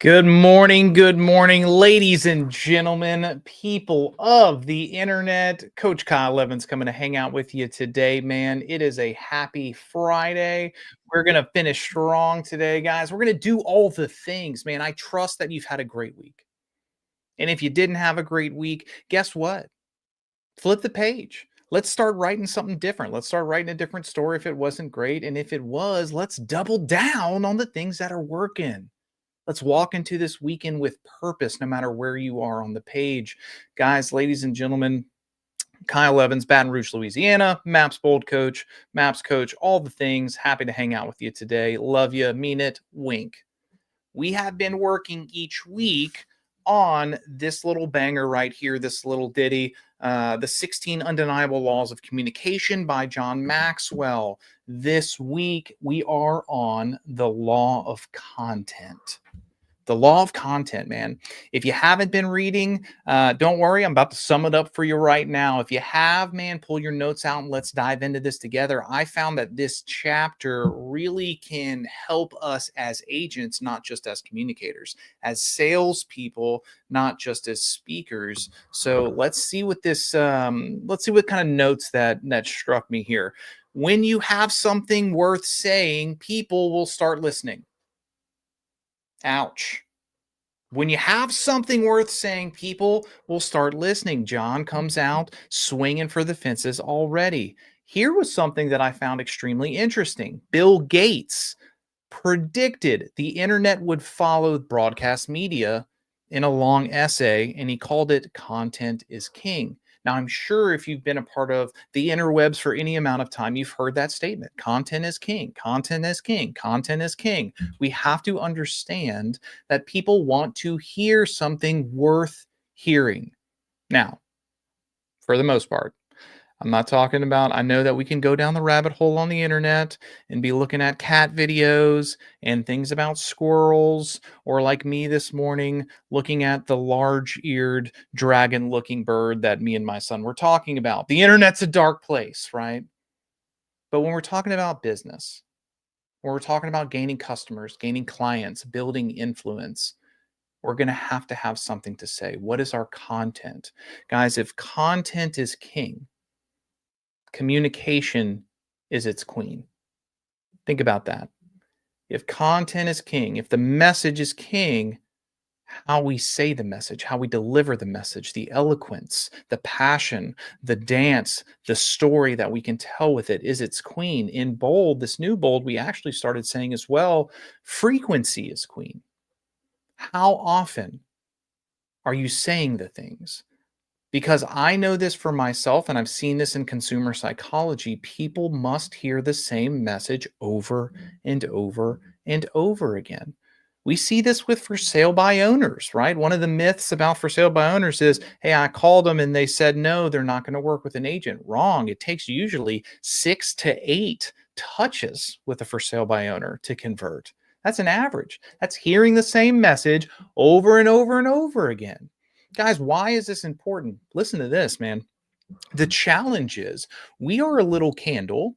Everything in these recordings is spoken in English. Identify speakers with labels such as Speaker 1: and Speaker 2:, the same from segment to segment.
Speaker 1: good morning, ladies and gentlemen, people of the internet. Coach Kyle Evans coming to hang out with you today, man. It is a happy Friday. We're going to finish strong today, guys. We're going to do all the things, man. I trust that you've had a great week. And if you didn't have a great week, guess what? Flip the page. Let's start writing something different. Let's start writing a different story if it wasn't great. And if it was, let's double down on the things that are working. Let's walk into this weekend with purpose, no matter where you are on the page. Guys, ladies and gentlemen, Kyle Evans, Baton Rouge, Louisiana, Maps Bold Coach, Maps Coach, all the things. Happy to hang out with you today. Love you. Mean it. Wink. We have been working each week on this little banger right here, this little ditty, The 16 Undeniable Laws of Communication by John Maxwell. This week, we are on the law of content. The law of content, man. If you haven't been reading, don't worry. I'm about to sum it up for you right now. If you have, man, pull your notes out and let's dive into this together. I found that this chapter really can help us as agents, not just as communicators, as salespeople, not just as speakers. So let's see what this. Let's see what kind of notes that struck me here. When you have something worth saying, people will start listening. Ouch. When you have something worth saying, people will start listening. John comes out swinging for the fences already. Here was something that I found extremely interesting. Bill Gates predicted the internet would follow broadcast media in a long essay, and he called it Content is King. Now, I'm sure if you've been a part of the interwebs for any amount of time, you've heard that statement. Content is king. Content is king. Content is king. We have to understand that people want to hear something worth hearing. Now, for the most part, I'm not talking about, I know that we can go down the rabbit hole on the internet and be looking at cat videos and things about squirrels, or like me this morning, looking at the large-eared dragon-looking bird that me and my son were talking about. The internet's a dark place, right? But when we're talking about business, when we're talking about gaining customers, gaining clients, building influence, we're going to have something to say. What is our content? Guys, if content is king, communication is its queen. Think about that. If content is king, if the message is king, how we say the message, how we deliver the message, the eloquence, the passion, the dance, the story that we can tell with it is its queen. In bold, this new bold, we actually started saying as well, frequency is queen. How often are you saying the things? Because I know this for myself, and I've seen this in consumer psychology. People must hear the same message over and over and over again. We see this with for sale by owners, right? One of the myths about for sale by owners is, hey, I called them and they said, no, they're not going to work with an agent. Wrong. It takes usually 6 to 8 touches with a for sale by owner to convert. That's an average. That's hearing the same message over and over and over again. Guys, why is this important? Listen to this, man. The challenge is we are a little candle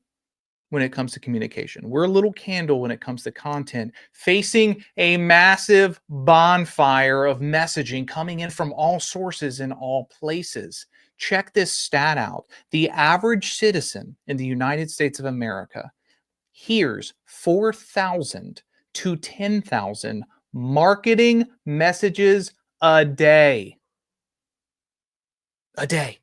Speaker 1: when it comes to communication. We're a little candle when it comes to content, facing a massive bonfire of messaging coming in from all sources in all places. Check this stat out. The average citizen in the United States of America hears 4,000 to 10,000 marketing messages a day. A day.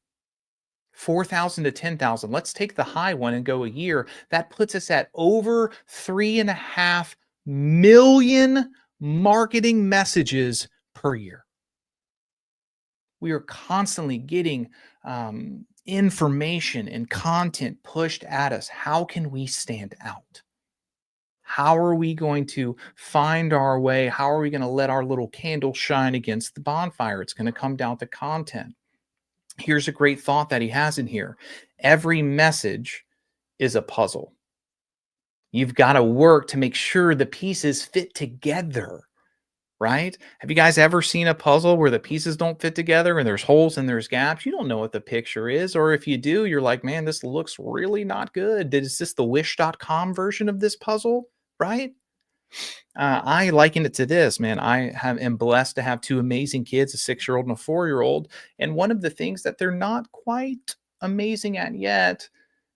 Speaker 1: 4,000 to 10,000. Let's take the high one and go a year. That puts us at over 3.5 million marketing messages per year. We are constantly getting information and content pushed at us. How can we stand out? How are we going to find our way? How are we going to let our little candle shine against the bonfire? It's going to come down to content. Here's a great thought that he has in here. Every message is a puzzle. You've got to work to make sure the pieces fit together, right? Have you guys ever seen a puzzle where the pieces don't fit together and there's holes and there's gaps? You don't know what the picture is. Or if you do, you're like, man, this looks really not good. Is this the wish.com version of this puzzle, right? I liken it to this, man. Am blessed to have two amazing kids, a 6-year-old and a 4-year-old. And one of the things that they're not quite amazing at yet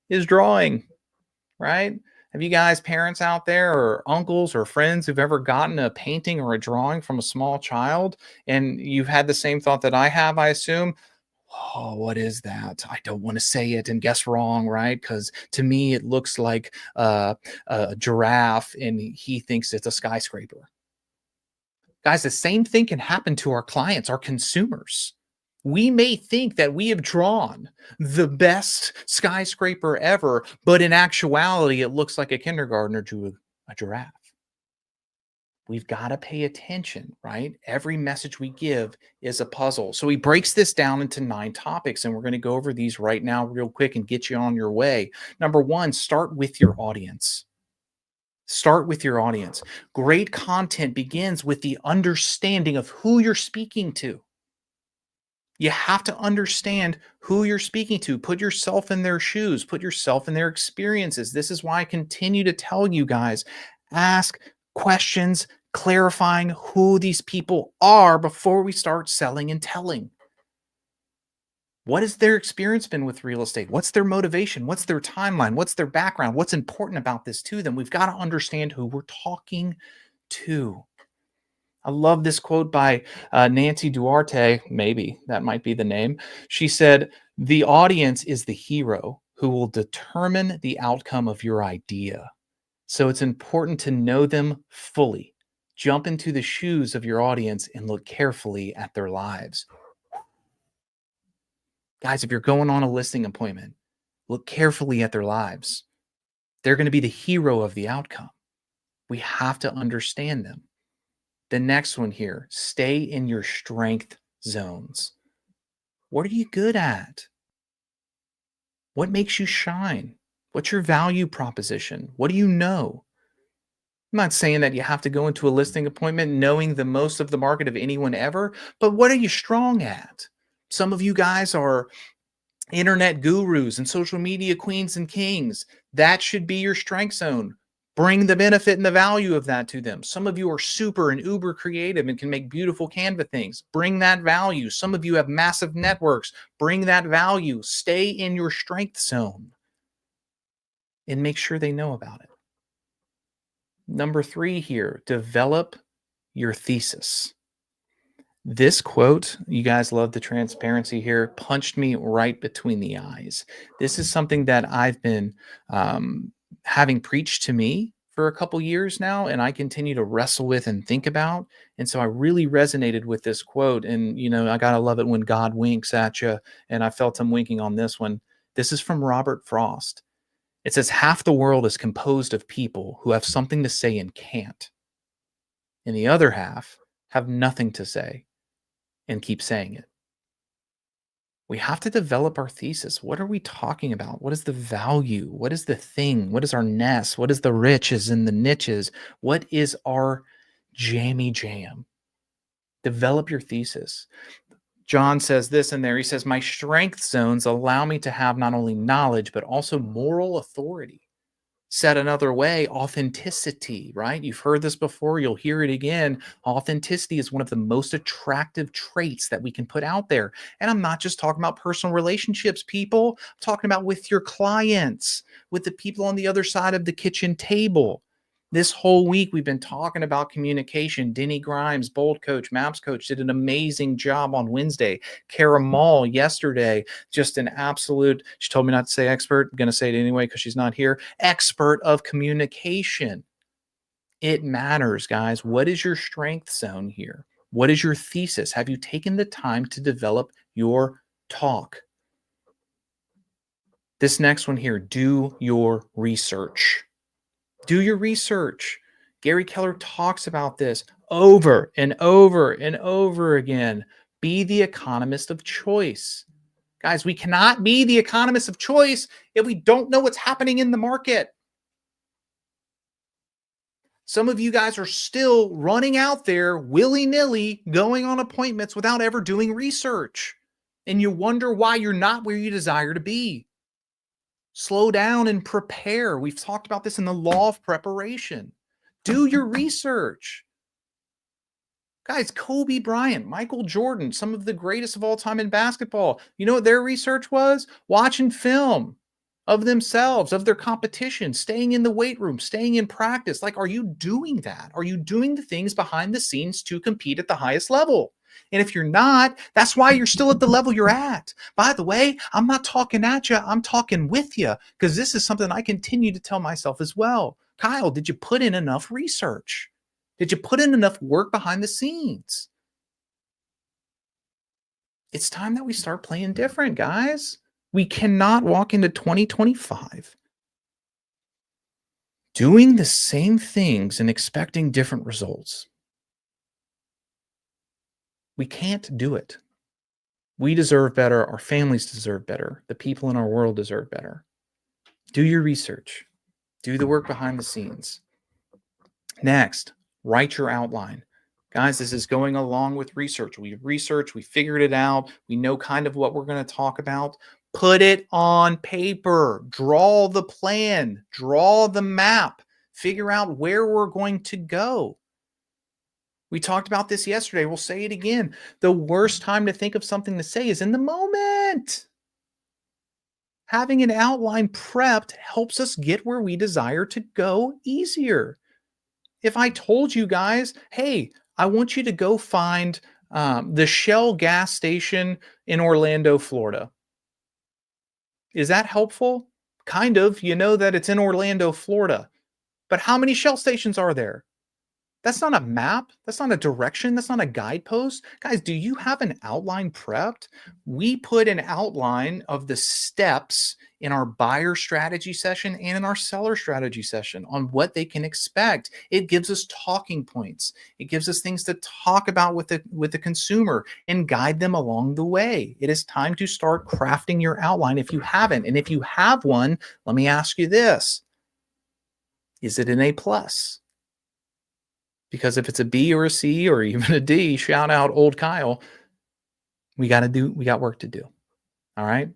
Speaker 1: is drawing, right? Have you guys, parents out there, or uncles or friends who've ever gotten a painting or a drawing from a small child, and you've had the same thought that I have, I assume? Oh, what is that? I don't want to say it and guess wrong, right? Because to me, it looks like a giraffe, and he thinks it's a skyscraper. Guys, the same thing can happen to our clients, our consumers. We may think that we have drawn the best skyscraper ever, but in actuality, it looks like a kindergartner drew a giraffe. We've got to pay attention, right? Every message we give is a puzzle. So he breaks this down into 9 topics, and we're going to go over these right now, real quick, and get you on your way. Number one, start with your audience. Start with your audience. Great content begins with the understanding of who you're speaking to. You have to understand who you're speaking to. Put yourself in their shoes, put yourself in their experiences. This is why I continue to tell you guys, ask questions clarifying who these people are before we start selling and telling. What has their experience been with real estate? What's their motivation? What's their timeline? What's their background? What's important about this to them? We've got to understand who we're talking to. I love this quote by Nancy Duarte. Maybe that might be the name. She said, "The audience is the hero who will determine the outcome of your idea. So it's important to know them fully. Jump into the shoes of your audience and look carefully at their lives." Guys, if you're going on a listing appointment, look carefully at their lives. They're going to be the hero of the outcome. We have to understand them. The next one here, stay in your strength zones. What are you good at? What makes you shine? What's your value proposition? What do you know? I'm not saying that you have to go into a listing appointment knowing the most of the market of anyone ever, but what are you strong at? Some of you guys are internet gurus and social media queens and kings. That should be your strength zone. Bring the benefit and the value of that to them. Some of you are super and uber creative and can make beautiful Canva things. Bring that value. Some of you have massive networks. Bring that value. Stay in your strength zone and make sure they know about it. Number 3 here, develop your thesis. This quote, you guys love the transparency here, punched me right between the eyes. This is something that I've been having preached to me for a couple years now, and I continue to wrestle with and think about. And so I really resonated with this quote. And, I got to love it when God winks at you. And I felt him winking on this one. This is from Robert Frost. It says, half the world is composed of people who have something to say and can't, and the other half have nothing to say and keep saying it. We have to develop our thesis. What are we talking about? What is the value? What is the thing? What is our nest? What is the riches and the niches? What is our jammy jam? Develop your thesis. John says this in there. He says, my strength zones allow me to have not only knowledge, but also moral authority. Said another way, authenticity, right? You've heard this before. You'll hear it again. Authenticity is one of the most attractive traits that we can put out there. And I'm not just talking about personal relationships, people. I'm talking about with your clients, with the people on the other side of the kitchen table. This whole week, we've been talking about communication. Denny Grimes, Bold Coach, Maps Coach, did an amazing job on Wednesday. Kara Mall yesterday, just an absolute, she told me not to say expert. I'm going to say it anyway because she's not here. Expert of communication. It matters, guys. What is your strength zone here? What is your thesis? Have you taken the time to develop your talk? This next one here, do your research. Do your research. Gary Keller talks about this over and over and over again. Be the economist of choice. Guys, we cannot be the economist of choice if we don't know what's happening in the market. Some of you guys are still running out there willy-nilly, going on appointments without ever doing research. And you wonder why you're not where you desire to be. Slow down and prepare. We've talked about this in the law of preparation. Do your research. Guys, Kobe Bryant, Michael Jordan, some of the greatest of all time in basketball. You know what their research was? Watching film of themselves, of their competition, staying in the weight room, staying in practice. Like, are you doing that? Are you doing the things behind the scenes to compete at the highest level? And if you're not, that's why you're still at the level you're at. By the way, I'm not talking at you, I'm talking with you, because this is something I continue to tell myself as well. Kyle, did you put in enough research? Did you put in enough work behind the scenes? It's time that we start playing different, guys. We cannot walk into 2025 doing the same things and expecting different results. We can't do it. We deserve better. Our families deserve better. The people in our world deserve better. Do your research. Do the work behind the scenes. Next, write your outline. Guys, this is going along with research. We've researched, we figured it out. We know kind of what we're going to talk about. Put it on paper. Draw the plan. Draw the map. Figure out where we're going to go. We talked about this yesterday. We'll say it again. The worst time to think of something to say is in the moment. Having an outline prepped helps us get where we desire to go easier. If I told you guys, hey, I want you to go find the Shell gas station in Orlando, Florida. Is that helpful? Kind of. You know that it's in Orlando, Florida. But how many Shell stations are there? That's not a map. That's not a direction. That's not a guidepost. Guys, do you have an outline prepped? We put an outline of the steps in our buyer strategy session and in our seller strategy session on what they can expect. It gives us talking points. It gives us things to talk about with the consumer and guide them along the way. It is time to start crafting your outline if you haven't. And if you have one, let me ask you this. Is it an A+? Because if it's a B or a C or even a D, shout out old Kyle. We got work to do. All right.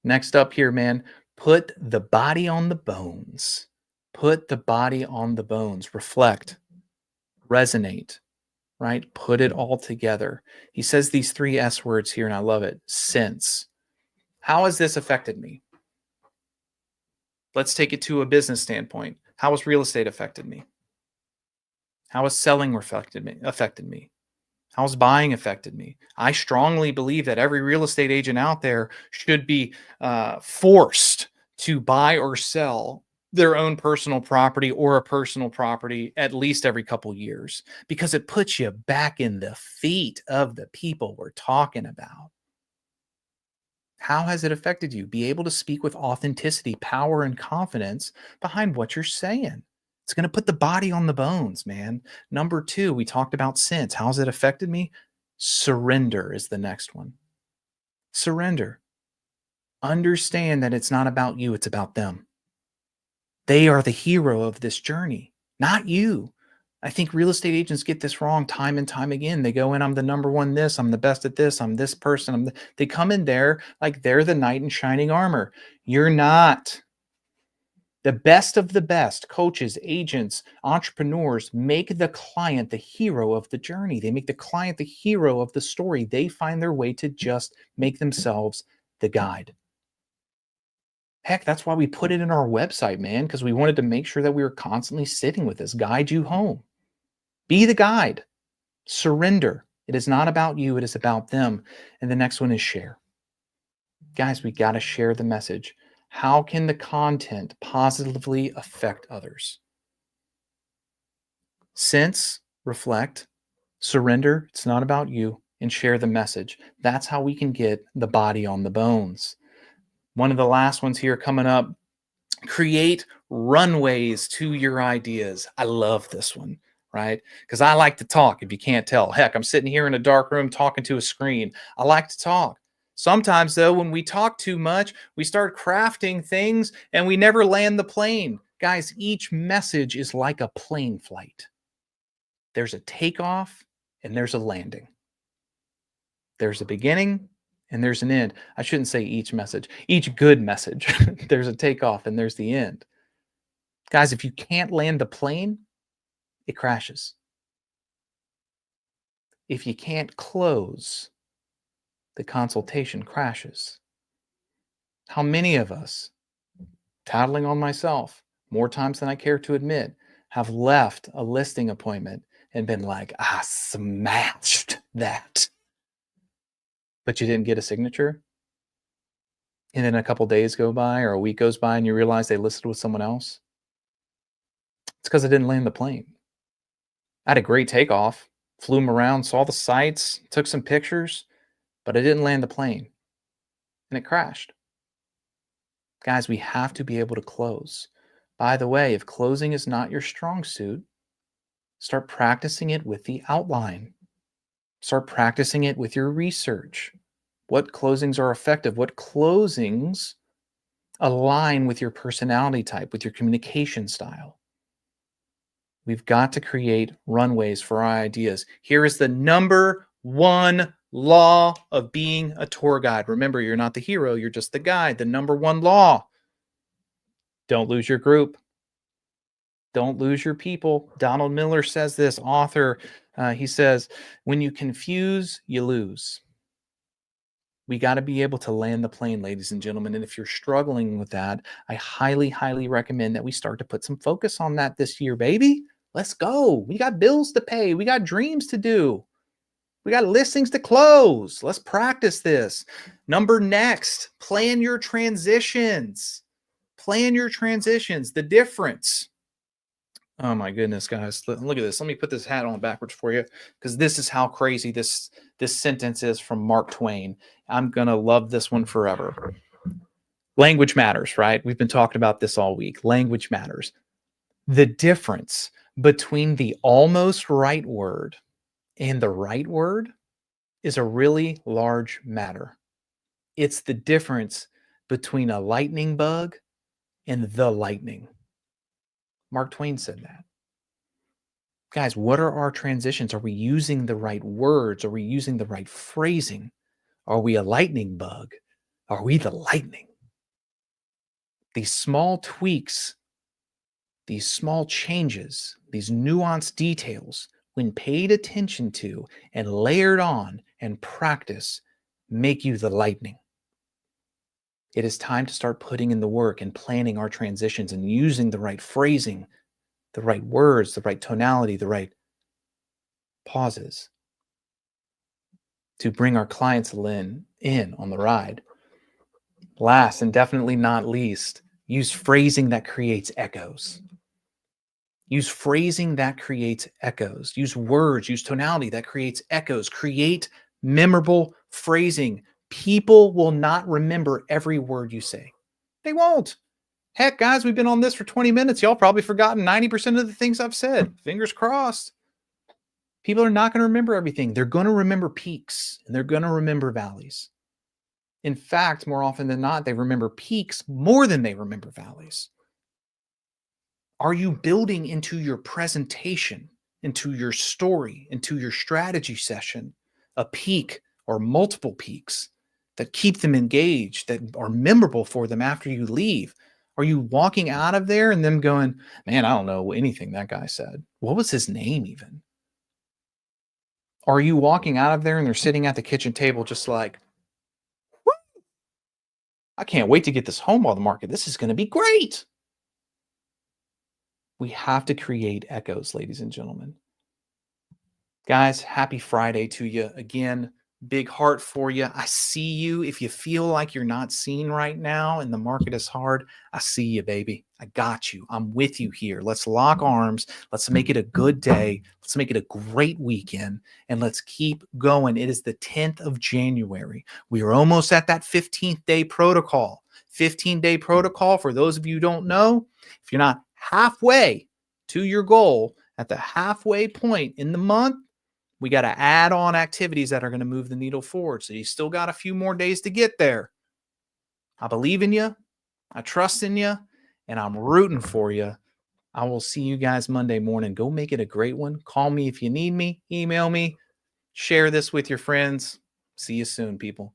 Speaker 1: Next up here, man, put the body on the bones. Put the body on the bones. Reflect, resonate, right? Put it all together. He says these 3 S words here, and I love it. Since. How has this affected me? Let's take it to a business standpoint. How has real estate affected me? How has selling affected me? How has buying affected me? I strongly believe that every real estate agent out there should be forced to buy or sell their own personal property or a personal property at least every couple years, because it puts you back in the feet of the people we're talking about. How has it affected you? Be able to speak with authenticity, power, and confidence behind what you're saying. It's going to put the body on the bones, man. Number 2, we talked about sense. How's it affected me? Surrender is the next one. Surrender. Understand that it's not about you, it's about them. They are the hero of this journey, not you. I think real estate agents get this wrong time and time again. They go in, I'm the number one this, I'm the best at this, I'm this person. They come in there like they're the knight in shining armor. You're not. The best of the best coaches, agents, entrepreneurs make the client the hero of the journey. They make the client the hero of the story. They find their way to just make themselves the guide. Heck, that's why we put it in our website, man, because we wanted to make sure that we were constantly sitting with this, guide you home. Be the guide. Surrender. It is not about you, it is about them. And the next one is share. Guys, we got to share the message. How can the content positively affect others? Sense, reflect, surrender, it's not about you, and share the message. That's how we can get the body on the bones. One of the last ones here coming up, create runways to your ideas. I love this one, right? Because I like to talk, if you can't tell. Heck, I'm sitting here in a dark room talking to a screen. I like to talk. Sometimes, though, when we talk too much, we start crafting things and we never land the plane. Guys, each message is like a plane flight. There's a takeoff and there's a landing. There's a beginning and there's an end. I shouldn't say each message, each good message. There's a takeoff and there's the end. Guys, if you can't land the plane, it crashes. If you can't close, the consultation crashes. How many of us, tattling on myself, more times than I care to admit, have left a listing appointment and been like, I smashed that, but you didn't get a signature? And then a couple days go by or a week goes by and you realize they listed with someone else? It's because I didn't land the plane. I had a great takeoff, flew them around, saw the sights, took some pictures, but I didn't land the plane and it crashed. Guys, we have to be able to close. By the way, if closing is not your strong suit, start practicing it with the outline. Start practicing it with your research. What closings are effective? What closings align with your personality type, with your communication style? We've got to create runways for our ideas. Here is the number one law of being a tour guide. Remember, you're not the hero, you're just the guide. The number one law: don't lose your group. Don't lose your people. Donald Miller says this, author. He says, when you confuse, you lose. We got to be able to land the plane, ladies and gentlemen. And if you're struggling with that, I highly, highly recommend that we start to put some focus on that this year, baby. Let's go. We got bills to pay. We got dreams to do. We got listings to close. Let's practice this. Number next, plan your transitions. Plan your transitions. The difference. Oh my goodness, guys. Look at this. Let me put this hat on backwards for you because this is how crazy this sentence is from Mark Twain. I'm going to love this one forever. Language matters, right? We've been talking about this all week. Language matters. The difference between the almost right word and the right word is a really large matter. It's the difference between a lightning bug and the lightning. Mark Twain said that. Guys, what are our transitions? Are we using the right words? Are we using the right phrasing? Are we a lightning bug? Are we the lightning? These small tweaks, these small changes, these nuanced details, when paid attention to and layered on and practice, make you the lightning. It is time to start putting in the work and planning our transitions and using the right phrasing, the right words, the right tonality, the right pauses to bring our clients in on the ride. Last and definitely not least, use phrasing that creates echoes. Use phrasing that creates echoes. Use words, use tonality that creates echoes. Create memorable phrasing. People will not remember every word you say. They won't. Heck, guys, we've been on this for 20 minutes. Y'all probably forgotten 90% of the things I've said. Fingers crossed. People are not going to remember everything. They're going to remember peaks and they're going to remember valleys. In fact, more often than not, they remember peaks more than they remember valleys. Are you building into your presentation, into your story, into your strategy session, a peak or multiple peaks that keep them engaged, that are memorable for them after you leave? Are you walking out of there and them going, man, I don't know anything that guy said. What was his name even? Are you walking out of there and they're sitting at the kitchen table just like, I can't wait to get this home on the market. This is going to be great. We have to create echoes, ladies and gentlemen. Guys, happy Friday to you. Again, big heart for you. I see you. If you feel like you're not seen right now and the market is hard, I see you, baby. I got you. I'm with you here. Let's lock arms. Let's make it a good day. Let's make it a great weekend. And let's keep going. It is the 10th of January. We are almost at that 15th day protocol. 15-day protocol, for those of you who don't know, if you're not halfway to your goal, at the halfway point in the month, we got to add on activities that are going to move the needle forward. So you still got a few more days to get there. I believe in you. I trust in you. And I'm rooting for you. I will see you guys Monday morning. Go make it a great one. Call me if you need me. Email me. Share this with your friends. See you soon, people.